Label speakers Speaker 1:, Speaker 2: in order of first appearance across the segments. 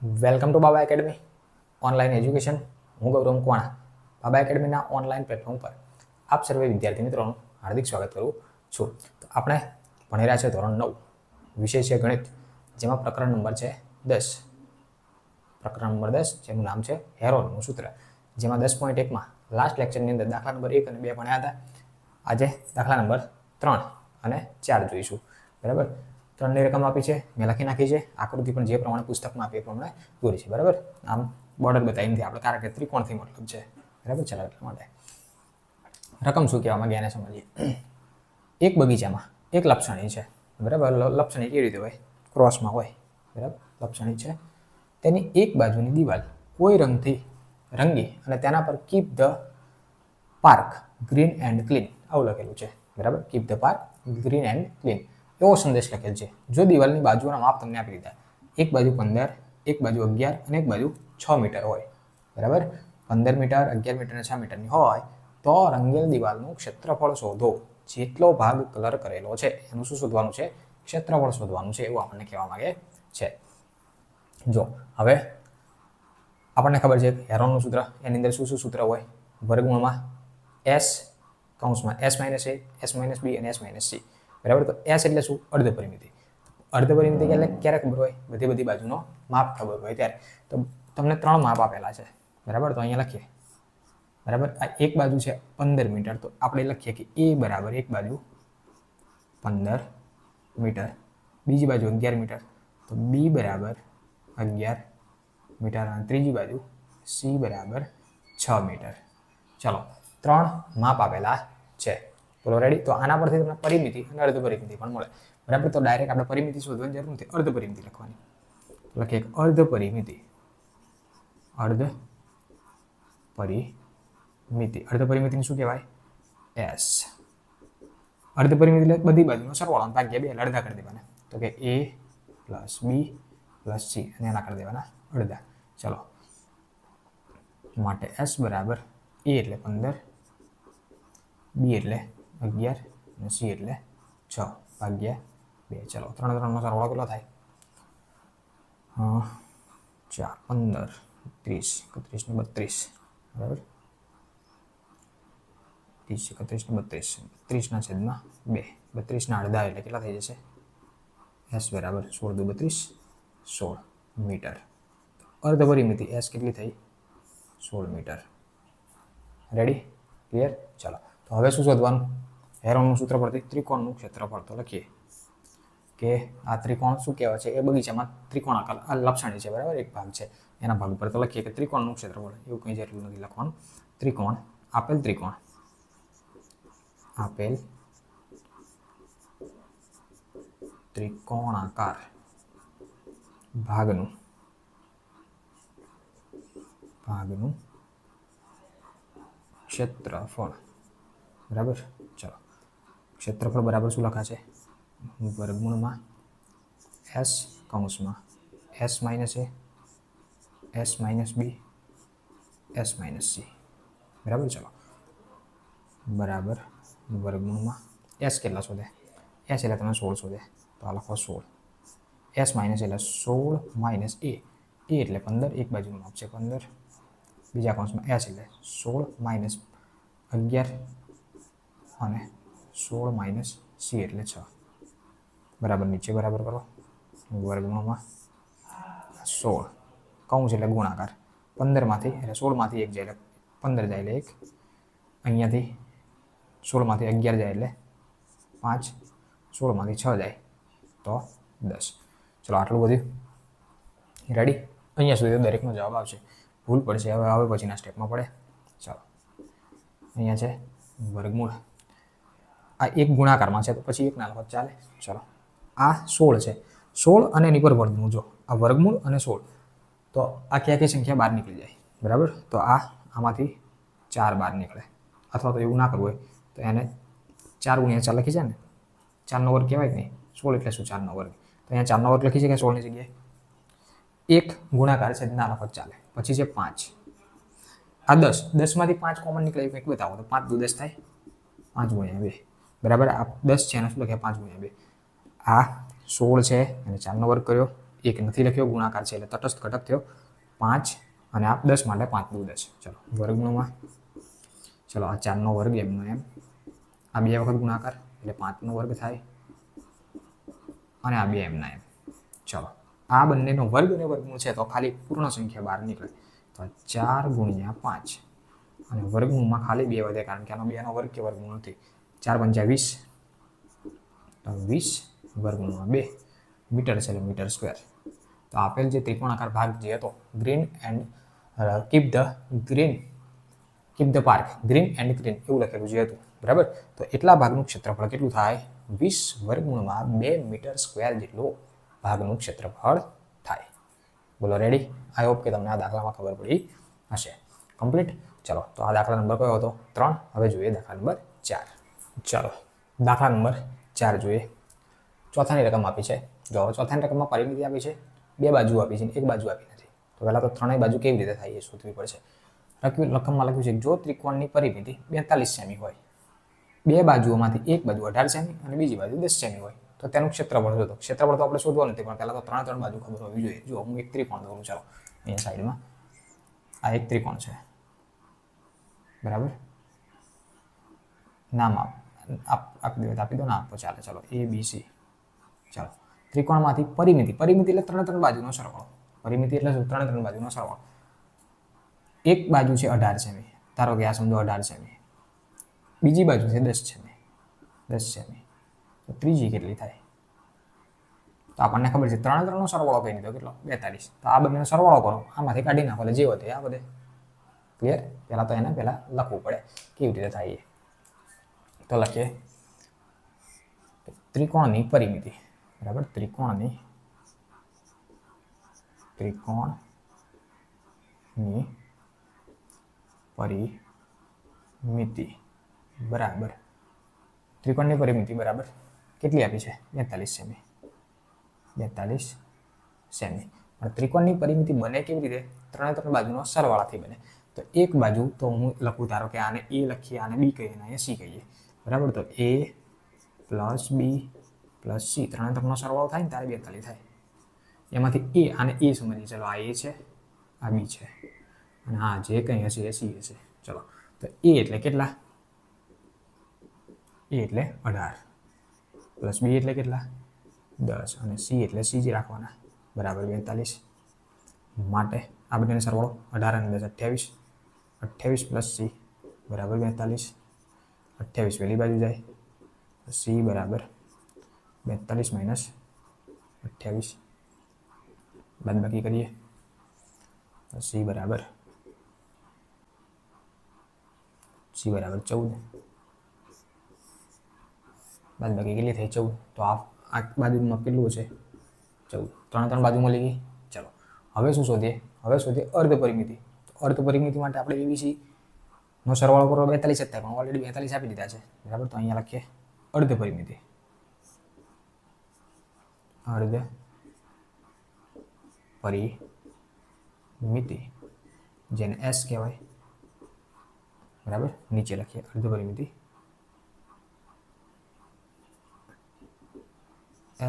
Speaker 1: Welcome to Baba academy online education. હું ગૌરવ મકવાણા બાબા એકેડમીના online platform પર આપ સર્વે વિદ્યાર્થી મિત્રોનું હાર્દિક સ્વાગત કરું છું. તો આપણે ભણી રહ્યા છે ધોરણ 9, વિષય છે ગણિત, જેમાં પ્રકરણ નંબર છે 10. પ્રકરણ નંબર 10 જેનું નામ છે હેરોનનું સૂત્ર, જેમાં 10.1માં લાસ્ટ લેક્ચરની અંદર દાખલા નંબર 1 અને 2 ભણ્યા હતા. આજે દાખલા નંબર 3 અને 4 જોઈશું. બરાબર, 3ની રકમ આપી છે, મેં લખી નાખી છે. આકૃતિ પણ જે પ્રમાણે પુસ્તકમાં આપી એ પ્રમાણે દોરી છે. બરાબર, આમ બોર્ડર બતાવી નથી આપણે, કારણ કે ત્રિકોણથી મતલબ છે. બરાબર, ચાલો એટલા માટે રકમ શું કહેવા માંગે એને સમજીએ. એક બગીચામાં એક લપસણી છે. બરાબર, લપસણી કેવી રીતે હોય? ક્રોસમાં હોય. બરાબર, લપસણી છે. તેની એક બાજુની દિવાલ કોઈ રંગથી રંગી અને તેના પર keep the park green and clean આવું લખેલું છે. બરાબર, keep the park green and clean એવો સંદેશ લખેલ છે. જો દિવાલની બાજુના માપ તમને આપી દીધા, એક બાજુ 15, એક બાજુ 11 અને એક બાજુ 6 મીટર હોય. બરાબર, 15 મીટર, 11 મીટર અને 6 મીટરની હોય તો રંગેલ દિવાલનું ક્ષેત્રફળ શોધો. જેટલો ભાગ કલર કરેલો છે એનું શું શોધવાનું છે? ક્ષેત્રફળ શોધવાનું છે, એવું આપણને કહેવા માંગે છે. જો હવે આપણને ખબર છે હેરોનનું સૂત્ર, એની અંદર શું શું સૂત્ર હોય? વર્ગમૂળમાં s કૌંસમાં s - a, s - b અને s - c. બરાબર, તો s એટલે શું? અર્ધ પરિમિતિ. અર્ધ પરિમિતિ એટલે ક્યારે ખબર હોય? બધી બાજુનો માપ ખબર હોય ત્યારે. તો તમને 3 માપ આપેલા છે. બરાબર, તો અહીંયા લખીએ. બરાબર, આ એક બાજુ છે 15 મીટર, તો આપણે લખીએ કે a બરાબર એક બાજુ 15 મીટર, બીજી બાજુ 11 મીટર, તો b બરાબર 11 મીટર અને ત્રીજી બાજુ c બરાબર 6 મીટર. ચલો, 3 માપ આપેલા છે. બોલો રેડી? તો આના પરથી તમને પરિમિતિ અને અર્ધ પરિમિતિ પણ મળે. બરાબર, તો ડાયરેક્ટ આપણે પરિમિતિ શોધવાની જરૂર નથી, અર્ધ પરિમિતિ લખવાની. લખીએ અર્ધ પરિમિતિ. અર્ધ પરિમિતિ, અર્ધ પરિમિતિને શું કહેવાય? s. અર્ધ પરિમિતિ એટલે બધી બાજુનો સરવાળો ભાગ્યા 2 એટલે અડધા કરી દેવાના. તો કે a plus b plus c અને એના કરી દેવાના અડધા. ચલો, માટે s બરાબર a એટલે 15, b એટલે 11 અને c એટલે 6 ભાગ્યા 2. ચલો, 3 3 નો સરવાળો કેટલો થાય? 4 15 30 31 ને 32. બરાબર, 30 31 ને 32, 30 ના છેદમાં 2, 32 ના અડધા એટલે કેટલા થઈ જશે? s બરાબર 16 દુ 32, 16 મીટર. અર્ધ પરિમિતિ s કેટલી થઈ? 16 મીટર. રેડી? ક્લિયર? ચાલો, તો હવે શું શોધવાનું? હેરોનનું સૂત્ર પરથી ત્રિકોણનું ક્ષેત્રફળ. તો લખીએ કે આ ત્રિકોણ શું કહેવાય છે? એ બગીચામાં ત્રિકોણાકાર આ લપસણી છે. બરાબર, એક ભાગ છે, એના ભાગ પર તો લખીએ કે ત્રિકોણનું ક્ષેત્રફળ. એવું કંઈ જરૂર નથી લખવાનું. ત્રિકોણ, આપેલ ત્રિકોણ, આપેલ ત્રિકોણાકાર ભાગનું ક્ષેત્રફળ. બરાબર, ચલો, ક્ષેત્રફળ બરાબર શું લખાશે? વર્ગમૂળમાં s કૌંસમાં s - a, s - b, s - c. બરાબર, ચલો, બરાબર વર્ગમૂળમાં s કેટલા શોધે? s એટલે તમે 16 શોધે, તો આ લખો 16. s માઇનસ એટલે 16 માઇનસ a એટલે 15, એક બાજુનું માપ છે 15, બીજા કૌંસમાં s એટલે 16 માઇનસ 11 અને 16 માઇનસ c એટલે 6. બરાબર, નીચે બરાબર કરો. વર્ગમૂળમાં 16 કૌંસ એટલે ગુણાકાર, 15માંથી એટલે 16માંથી 1 જાય એટલે 15 જાય એટલે 1, અહીંયાથી 16માંથી 11 જાય એટલે 5, 16માંથી 6 જાય તો 10. ચલો, આટલું બધું રેડી? અહીંયા સુધી તો દરેકનો જવાબ આવશે. ભૂલ પડશે હવે પછીના સ્ટેપમાં પડે. ચાલો, અહીંયા છે વર્ગમૂળ, આ એક ગુણાકારમાં છે તો પછી એક ના લખો ચાલે. ચલો, આ 16 છે, 16 અને એની પર વર્ગમૂળ. જો આ વર્ગમૂળ અને 16, તો આખી સંખ્યા બહાર નીકળી જાય. બરાબર, તો આમાંથી 4 બહાર નીકળે. અથવા તો એવું ના કરવું હોય તો એને 4 × 4 લખી છે ને, 4 નો વર્ગ કહેવાય કે નહીં? 16 એટલે શું? 4 નો વર્ગ. તો અહીંયા 4 નો વર્ગ લખી છે કે 16 ની જગ્યાએ? એક ગુણાકાર છે ના લખો ચાલે. પછી છે 5, આ 10, 10માંથી 5 કોમન નીકળે કંઈક બતાવો તો 5 દુ 10 થાય, 5 × 2. બરાબર, આ 10 છે એને શું લખ્યા? 5 × 2. આ 16 છે અને 4 નો વર્ગ કર્યો, 1 નથી લખ્યો, ગુણાકાર છે એટલે તટસ્થ ઘટક થયો 5 અને આ 10 માટે 5 દુ 10. ચલો વર્ગમૂળમાં ચલો આ 4 નો વર્ગ એમનો એમ, આ 2 વખત ગુણાકાર એટલે 5 નો વર્ગ થાય અને આ 2 એમના એમ. ચલો આ બંનેનો વર્ગ અને વર્ગમૂળ છે તો ખાલી પૂર્ણ સંખ્યા બહાર નીકળે. તો 4 ગુણ્યા 5 અને વર્ગમૂળમાં ખાલી 2 વધે કારણ કે આનો 2 નો વર્ગ કે વર્ગમૂળ નથી. 4 પંચા 20 તો 20 વર્ગમૂળમાં 2 મીટર છે એટલે મીટર સ્ક્વેર. તો આપેલ જે ત્રિકોણાકાર ભાગ જે હતો green and keep the park green and green એવું લખેલું જે હતું બરાબર. તો એટલા ભાગનું ક્ષેત્રફળ કેટલું થાય? 20 વર્ગમૂળમાં 2 મીટર સ્ક્વેર જેટલું ભાગનું ક્ષેત્રફળ થાય. બોલો રેડી? આઈ હોપ કે તમને આ દાખલામાં ખબર પડી હશે. કમ્પ્લીટ. ચલો તો આ દાખલા નંબર કયો હતો? 3. હવે જોઈએ દાખલા નંબર 4. ચલો દાખલા નંબર 4 જોઈએ. ચોથાની રકમ આપી છે. જો ચોથાની રકમમાં પરિમિતિ આપી છે, 2 બાજુ આપી છે, 1 બાજુ આપી નથી. તો પહેલા તો ત્રણેય બાજુ કેવી રીતે થાય એ શોધવી પડશે. રકમમાં લખ્યું છે જો ત્રિકોણની પરિમિતિ 42 સેમી હોય, 2 બાજુઓમાંથી એક બાજુ 18 સેમી અને બીજી બાજુ 10 સેમી હોય તો તેનું ક્ષેત્રફળ શોધો. ક્ષેત્રફળ તો આપણે શોધવાનું નથી પણ પહેલા તો ત્રણ બાજુ ખબર હોવી જોઈએ. જો હું એક ત્રિકોણ દોરું, ચાલો અહીંયા સાઈડમાં આ એક ત્રિકોણ છે બરાબર. નામ આપી દો, નામ તો ચાલે. ચલો A B C. ચાલો ત્રિકોણમાંથી પરિમિતિ એટલે ત્રણ બાજુનો સરવાળો. પરિમિતિ એટલે શું? ત્રણ બાજુનો સરવાળો. એક બાજુ છે 18 સેમી, ધારો કે આ સમજો 18 સેમી, બીજી બાજુ છે 10 સેમી, 10 સેમી. તો ત્રીજી કેટલી થાય? તો આપણને ખબર છે ત્રણનો સરવાળો કઈ દીધો કેટલો? 42. તો આ બંનેનો સરવાળો કરો, આમાંથી કાઢી નાખો એટલે જે વધે આ વધે. ક્લિયર? પહેલા તો એને લખવું પડે કેવી રીતે થાય એ. તો લખીએ ત્રિકોણની પરિમિતિ બરાબર. ત્રિકોણની પરિમિતિ બરાબર. ત્રિકોણની પરિમિતિ બરાબર કેટલી આપી છે? 42 સેમી. 42 સેમી. પણ ત્રિકોણની પરિમિતિ બને કેવી રીતે? ત્રણ બાજુનો સરવાળાથી બને. તો એક બાજુ તો હું લખું, ધારો કે આને A લખીએ, આને B કહીએ અને C કહીએ બરાબર. તો A plus B plus C ત્રણનો સરવાળો થાય ને ત્યારે 42 થાય. એમાંથી આને A સમજીએ. ચલો આ A છે, આ B છે અને આ જે કંઈ હશે એ C હશે. ચલો તો A એટલે કેટલા? A એટલે 18 પ્લસ B એટલે કેટલા? 10 અને C એટલે C જ રાખવાના બરાબર 42. માટે આ બંનેનો સરવાળો 18 અને 10 28. 28 પ્લસ C બરાબર 42. 28 પહેલી બાજુ જાય, C બરાબર 42 માઇનસ 28. બાદબાકી કરીએ તો C બરાબર 14. બાદબાકી કેટલી થઈ? 14. તો આ બાજુમાં કેટલું છે? 14. ત્રણ બાજુ મળી ગઈ. ચલો હવે શું શોધીએ? હવે શોધીએ અર્ધ પરિમિતિ. અર્ધ પરિમિતિ માટે આપણે ABC નો સરવાળો કરો 42 જ થાય, પણ ઓલરેડી 42 આપી દીધા છે બરાબર. તો અહીંયા લખીએ અર્ધ પરિમિતિ. અર્ધ પરિમિતિ જેને S કહેવાય બરાબર. નીચે લખીએ અર્ધ પરિમિતિ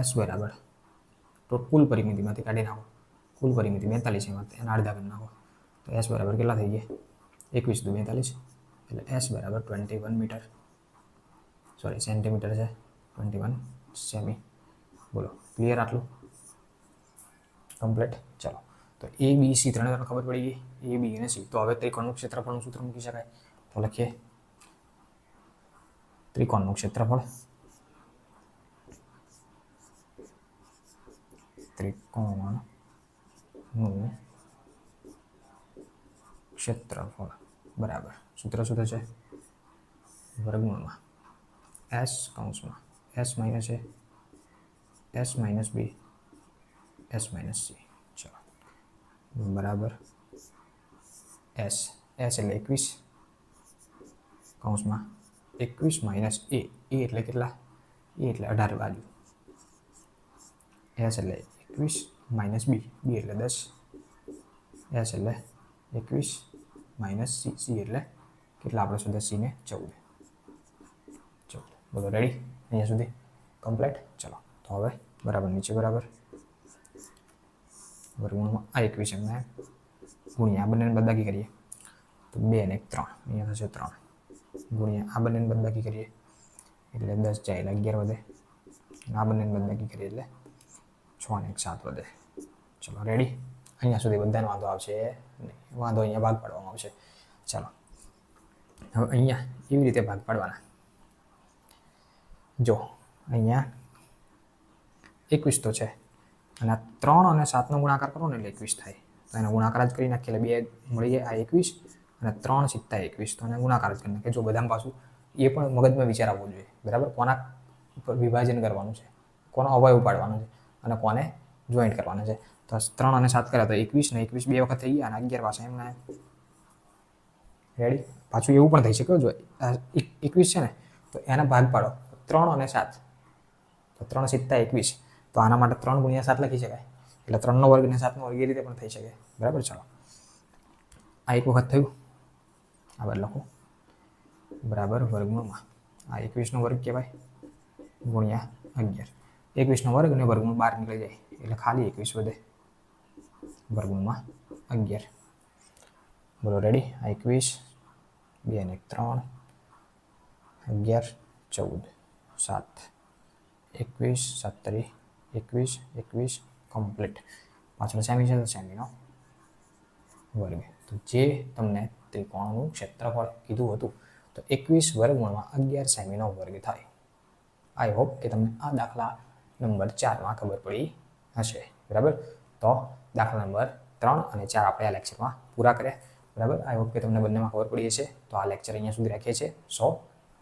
Speaker 1: S બરાબર તો કુલ પરિમિતિમાંથી કાઢી નાખો. કુલ પરિમિતિ 42 એમાંથી એના અડધા કરી નાખો તો S બરાબર કેટલા થઈ ગયા? 21 દુ 42 એટલે S બરાબર 21 મીટર, સોરી સેન્ટીમીટર છે, 21 સેમી. બોલો ક્લિયર? આટલું કમ્પ્લીટ. ચલો તો A B C ત્રણે ખબર પડી ગઈ, A B અને C. તો હવે ત્રિકોણનું ક્ષેત્રફળનું સૂત્ર મૂકી શકાય. તો લખીએ ત્રિકોણનું ક્ષેત્રફળ. ત્રિકોણનું ક્ષેત્રફળ બરાબર સૂત્ર શું થશે? વર્ગમૂળમાં S કૌંસમાં S minus A, S minus B, S minus C. ચલો બરાબર S એટલે 21 કૌંસમાં 21 માઇનસ A એટલે કેટલા? A એટલે 18 બાજુ. S એટલે 21 માઇનસ B એટલે 10. S એટલે 21 માઇનસ C એટલે કેટલા? આપણે શોધે C ને 14. બોલો રેડી? અહીંયા સુધી કમ્પ્લીટ. ચલો તો હવે બરાબર નીચે બરાબર વર્ગમૂળમાં આ 21 એમને ગુણ્યા આ બંનેને બાદબાકી કરીએ તો 2 અને 1 3 અહીંયા થશે 3 ગુણ્યા આ બંનેને બાદબાકી કરીએ એટલે 10 જાય એટલે 11 વધે આ બંનેને બાદબાકી કરીએ એટલે 6 અને 1 7 વધે. ચલો રેડી. અહીંયા સુધી બધાને વાંધો આવશે નહીં, વાંધો અહીંયા ભાગ પાડવામાં આવશે. ચાલો હવે અહીંયા એવી રીતે ભાગ પાડવાના. જો અહીંયા 21 તો છે અને 3 અને 7નો ગુણાકાર કરો ને એટલે 21 થાય. તો એનો ગુણાકાર જ કરી નાખીએ એટલે 2 મળી જાય. આ 21 અને 3 સિત્તા 21 તો એને ગુણાકાર જ કરી નાખીએ. જો બધામાં પાછું એ પણ મગજમાં વિચાર આવવો જોઈએ. બરાબર, કોના ઉપર વિભાજન કરવાનું છે, કોનો અવયવ પાડવાનો છે અને કોને જોઈન્ટ કરવાનો છે. તો 3 અને 7 કર્યા તો 21 ને 21 બે વખત થઈ ગયા અને 11 પાછા એમને રેડી. પાછું એવું પણ થઈ શકે જો 21 છે ને તો એના ભાગ પાડો 3 અને 7 તો 3 સિત્તા 21 તો આના માટે 3 ગુણ્યા 7 લખી શકાય એટલે 3નો વર્ગ અને 7નો વર્ગ એ રીતે પણ થઈ શકે. બરાબર. ચલો આ એક વખત થયું, આ બાદ લખો બરાબર વર્ગમૂળમાં આ 21નો વર્ગ કહેવાય ગુણ્યા 11. 21નો વર્ગ અને વર્ગમૂળ બહાર નીકળી જાય એટલે ખાલી 21 વધે વર્ગમૂળમાં 11. બોલો રેડી. આ 21 2 અને 1 3 11 14 7 21 7 તારી 21 21 કમ્પ્લીટ. પાછળ સેમી છે તો સેમીનો વર્ગ. તો જે તમને ત્રિકોણનું ક્ષેત્રફળ કીધું હતું તો 21 વર્ગમૂળમાં 11 સેમીનો વર્ગ થાય. આઈ હોપ કે તમને આ દાખલા નંબર 4માં ખબર પડી હશે. બરાબર. તો દાખલા નંબર 3 અને 4 આપણે આ લેક્ચરમાં પૂરા કર્યા. બરાબર. આઈ હોપ કે તમને બંનેમાં ખબર પડી હશે. તો આ લેક્ચર અહીંયા સુધી રાખીએ છીએ. સો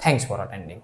Speaker 1: થેન્ક્સ ફોર અટેન્ડિંગ.